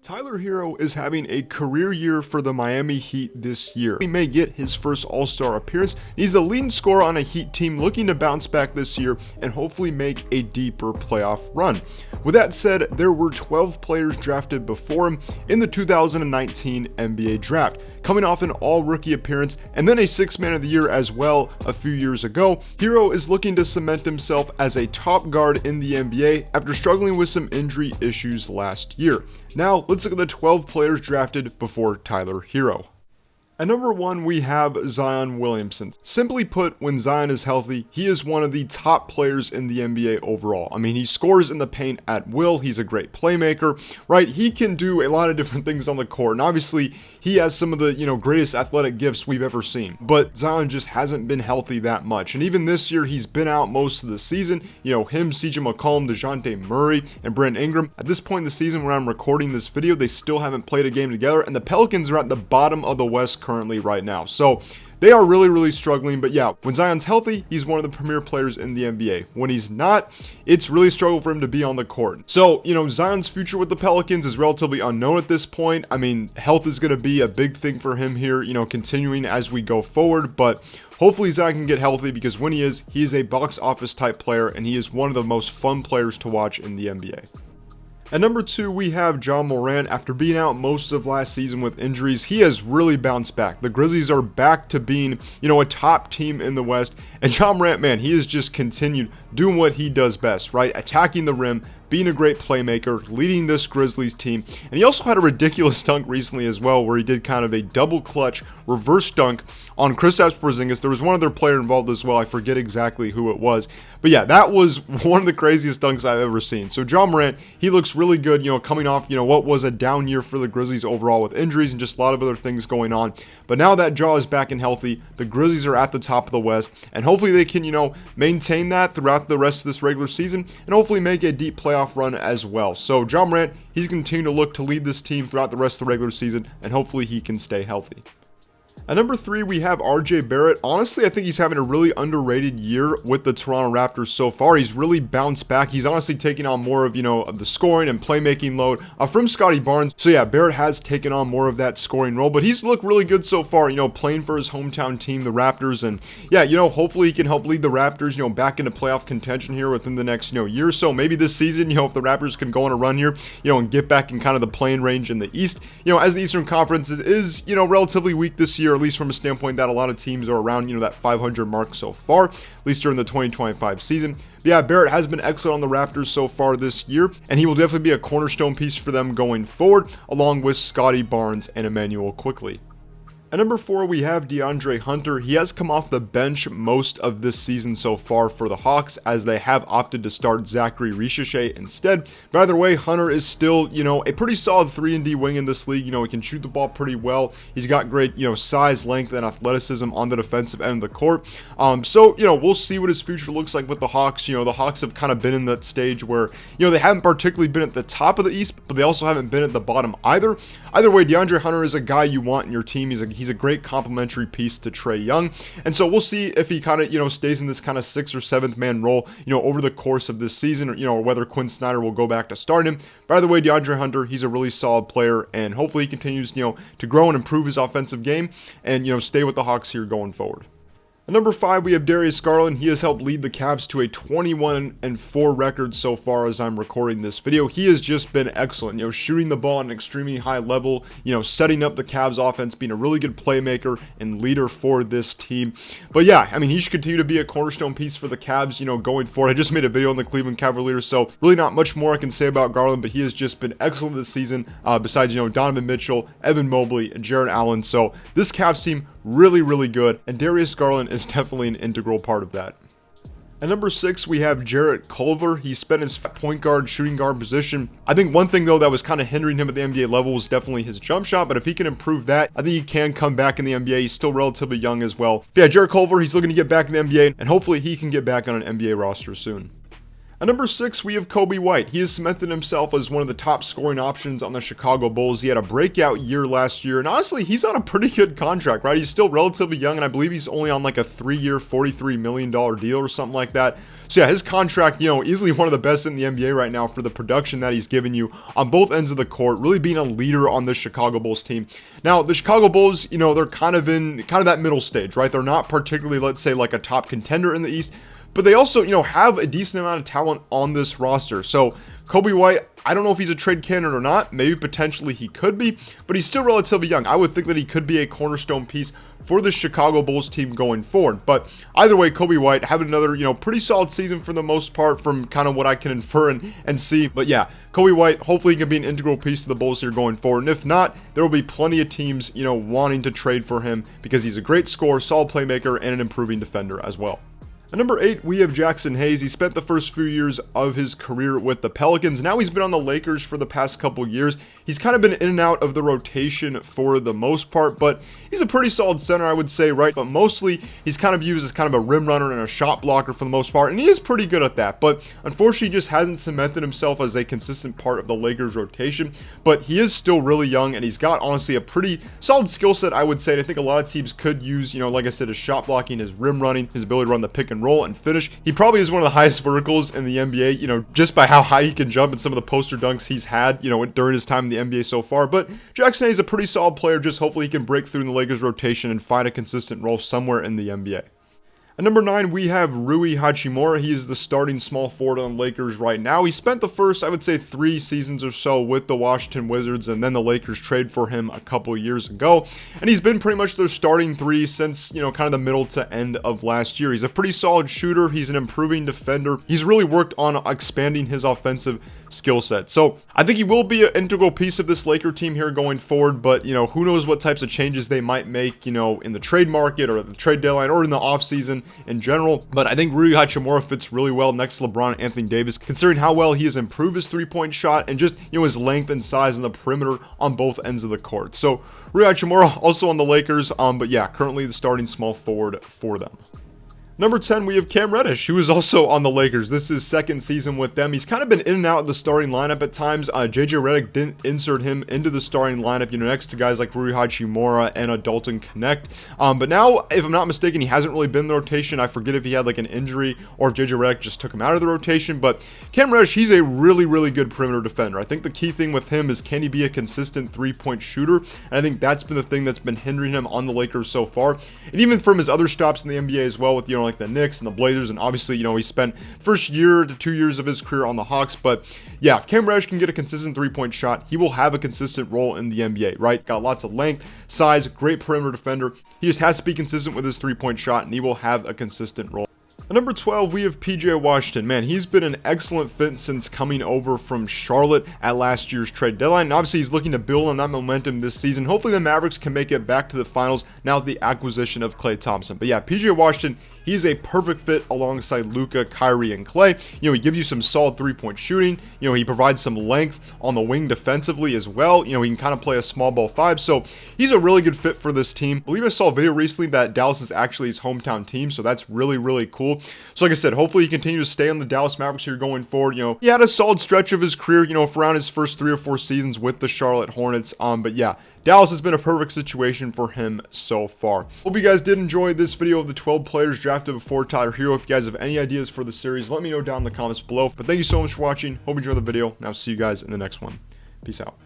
Tyler Herro is having a career year for the Miami Heat this year. He may get his first All-Star appearance. He's the leading scorer on a Heat team looking to bounce back this year and hopefully make a deeper playoff run. With that said, there were 12 players drafted before him in the 2019 NBA draft, coming off an all-rookie appearance and then a Sixth Man of the Year as well a few years ago. Herro is looking to cement himself as a top guard in the NBA after struggling with some injury issues last year. Now, let's look at the 12 players drafted before Tyler Herro. At number 1, we have Zion Williamson. Simply put, when Zion is healthy, he is one of the top players in the NBA overall. I mean, he scores in the paint at will. He's a great playmaker, right? He can do a lot of different things on the court. And obviously, he has some of the, greatest athletic gifts we've ever seen. But Zion just hasn't been healthy that much. And even this year, he's been out most of the season. Him, CJ McCollum, DeJounte Murray, and Brandon Ingram. At this point in the season, when I'm recording this video, they still haven't played a game together. And the Pelicans are at the bottom of the West currently right now. So they are really struggling. But yeah, when Zion's healthy, he's one of the premier players in the NBA. When he's not, it's really a struggle for him to be on the court. So, Zion's future with the Pelicans is relatively unknown at this point. I mean, health is going to be a big thing for him here, continuing as we go forward. But hopefully Zion can get healthy, because when he is a box office type player, and he is one of the most fun players to watch in the NBA. At number 2, we have Ja Morant. After being out most of last season with injuries, he has really bounced back. The Grizzlies are back to being, a top team in the West. And Ja Morant, man, he has just continued doing what he does best, right? Attacking the rim, being a great playmaker, leading this Grizzlies team. And he also had a ridiculous dunk recently as well, where he did kind of a double clutch reverse dunk on Kristaps Porzingis. There was one other player involved as well. I forget exactly who it was. But yeah, that was one of the craziest dunks I've ever seen. So Ja Morant, he looks really good, coming off, what was a down year for the Grizzlies overall with injuries and just a lot of other things going on. But now that Ja is back and healthy, the Grizzlies are at the top of the West, and hopefully they can, maintain that throughout the rest of this regular season and hopefully make a deep playoff run as well. So Ja Morant, he's continuing to look to lead this team throughout the rest of the regular season, and hopefully he can stay healthy. At number 3, we have RJ Barrett. Honestly, I think he's having a really underrated year with the Toronto Raptors so far. He's really bounced back. He's honestly taking on more of, of the scoring and playmaking load from Scottie Barnes. So yeah, Barrett has taken on more of that scoring role, but he's looked really good so far, playing for his hometown team, the Raptors. And yeah, hopefully he can help lead the Raptors, back into playoff contention here within the next, year or so. Maybe this season, if the Raptors can go on a run here, and get back in kind of the playing range in the East. As the Eastern Conference is, relatively weak this year, at least from a standpoint that a lot of teams are around, that 500 mark so far, at least during the 2025 season. But yeah, Barrett has been excellent on the Raptors so far this year, and he will definitely be a cornerstone piece for them going forward, along with Scottie Barnes and Emmanuel Quickley. At number 4, we have DeAndre Hunter. He has come off the bench most of this season so far for the Hawks, as they have opted to start Zachary Richeche instead. But either way, Hunter is still, a pretty solid 3-and-D wing in this league. He can shoot the ball pretty well. He's got great, size, length, and athleticism on the defensive end of the court. So, we'll see what his future looks like with the Hawks. The Hawks have kind of been in that stage where, they haven't particularly been at the top of the East, but they also haven't been at the bottom either. Either way, DeAndre Hunter is a guy you want in your team. He's a great complementary piece to Trae Young. And so we'll see if he kind of, stays in this kind of 6th or 7th man role, over the course of this season, or whether Quinn Snyder will go back to start him. By the way, DeAndre Hunter, he's a really solid player, and hopefully he continues, to grow and improve his offensive game and, stay with the Hawks here going forward. At number 5, we have Darius Garland. He has helped lead the Cavs to a 21-4 record so far as I'm recording this video. He has just been excellent, shooting the ball at an extremely high level, setting up the Cavs offense, being a really good playmaker and leader for this team. But yeah, I mean, he should continue to be a cornerstone piece for the Cavs, going forward. I just made a video on the Cleveland Cavaliers, so really not much more I can say about Garland, but he has just been excellent this season, besides, Donovan Mitchell, Evan Mobley, and Jarrett Allen. So this Cavs team, really good, and Darius Garland is definitely an integral part of that. At number 6, we have Jarrett Culver. He spent his point guard, shooting guard position. I think one thing, though, that was kind of hindering him at the NBA level was definitely his jump shot, but if he can improve that, I think he can come back in the NBA. He's still relatively young as well. But yeah, Jarrett Culver, he's looking to get back in the NBA, and hopefully he can get back on an NBA roster soon. At number 6, we have Coby White. He has cemented himself as one of the top scoring options on the Chicago Bulls. He had a breakout year last year, and honestly, he's on a pretty good contract, right? He's still relatively young, and I believe he's only on like a 3-year, $43 million deal or something like that. So yeah, his contract, easily one of the best in the NBA right now for the production that he's given you on both ends of the court, really being a leader on the Chicago Bulls team. Now, the Chicago Bulls, they're kind of in that middle stage, right? They're not particularly, let's say, like a top contender in the East, but they also, have a decent amount of talent on this roster. So Coby White, I don't know if he's a trade candidate or not. Maybe potentially he could be, but he's still relatively young. I would think that he could be a cornerstone piece for the Chicago Bulls team going forward. But either way, Coby White having another, pretty solid season for the most part from kind of what I can infer and see. But yeah, Coby White, hopefully he can be an integral piece to the Bulls here going forward. And if not, there will be plenty of teams, wanting to trade for him because he's a great scorer, solid playmaker, and an improving defender as well. At number 8, we have Jackson Hayes. He spent the first few years of his career with the Pelicans. Now he's been on the Lakers for the past couple years. He's kind of been in and out of the rotation for the most part, but he's a pretty solid center, I would say, right? But mostly, he's kind of used as kind of a rim runner and a shot blocker for the most part, and he is pretty good at that. But unfortunately, he just hasn't cemented himself as a consistent part of the Lakers rotation. But he is still really young, and he's got, honestly, a pretty solid skill set, I would say. And I think a lot of teams could use, like I said, his shot blocking, his rim running, his ability to run the pick and roll and finish. He probably is one of the highest verticals in the NBA, just by how high he can jump and some of the poster dunks he's had, during his time in the NBA so far. But Jackson Hayes is a pretty solid player. Just hopefully he can break through in the Lakers rotation and find a consistent role somewhere in the NBA. At number 9, we have Rui Hachimura. He is the starting small forward on the Lakers right now. He spent the first, I would say, 3 seasons or so with the Washington Wizards, and then the Lakers traded for him a couple years ago. And he's been pretty much their starting 3 since, kind of the middle to end of last year. He's a pretty solid shooter. He's an improving defender. He's really worked on expanding his offensive skill set. So I think he will be an integral piece of this Laker team here going forward, but, who knows what types of changes they might make, in the trade market or the trade deadline or in the offseason in general. But I think Rui Hachimura fits really well next to LeBron and Anthony Davis, considering how well he has improved his three-point shot and just, his length and size on the perimeter on both ends of the court. So Rui Hachimura also on the Lakers, but yeah, currently the starting small forward for them. Number 10, we have Cam Reddish, who is also on the Lakers. This is his second season with them. He's kind of been in and out of the starting lineup at times. JJ Redick didn't insert him into the starting lineup, next to guys like Rui Hachimura and Dalton Connect. But now, if I'm not mistaken, he hasn't really been in the rotation. I forget if he had like an injury or if JJ Redick just took him out of the rotation. But Cam Reddish, he's a really, really good perimeter defender. I think the key thing with him is, can he be a consistent three-point shooter? And I think that's been the thing that's been hindering him on the Lakers so far. And even from his other stops in the NBA as well, with, like the Knicks and the Blazers, and obviously, he spent the first year to 2 years of his career on the Hawks. But yeah, if Cam Reddish can get a consistent three-point shot, he will have a consistent role in the NBA, right? Got lots of length, size, great perimeter defender. He just has to be consistent with his three-point shot, and he will have a consistent role. At number 12, we have PJ Washington. Man, he's been an excellent fit since coming over from Charlotte at last year's trade deadline. And obviously, he's looking to build on that momentum this season. Hopefully, the Mavericks can make it back to the finals now with the acquisition of Klay Thompson. But yeah, PJ Washington, he is a perfect fit alongside Luka, Kyrie, and Klay. He gives you some solid three-point shooting. He provides some length on the wing defensively as well. He can kind of play a small ball 5. So he's a really good fit for this team. I believe I saw a video recently that Dallas is actually his hometown team. So that's really, really cool. So like I said, hopefully he continues to stay on the Dallas Mavericks here going forward. He had a solid stretch of his career, for around his first 3 or 4 seasons with the Charlotte Hornets. But yeah, Dallas has been a perfect situation for him so far. Hope you guys did enjoy this video of the 12 players drafted before Tyler Herro. If you guys have any ideas for the series, let me know down in the comments below. But thank you so much for watching. Hope you enjoyed the video, and I'll see you guys in the next one. Peace out.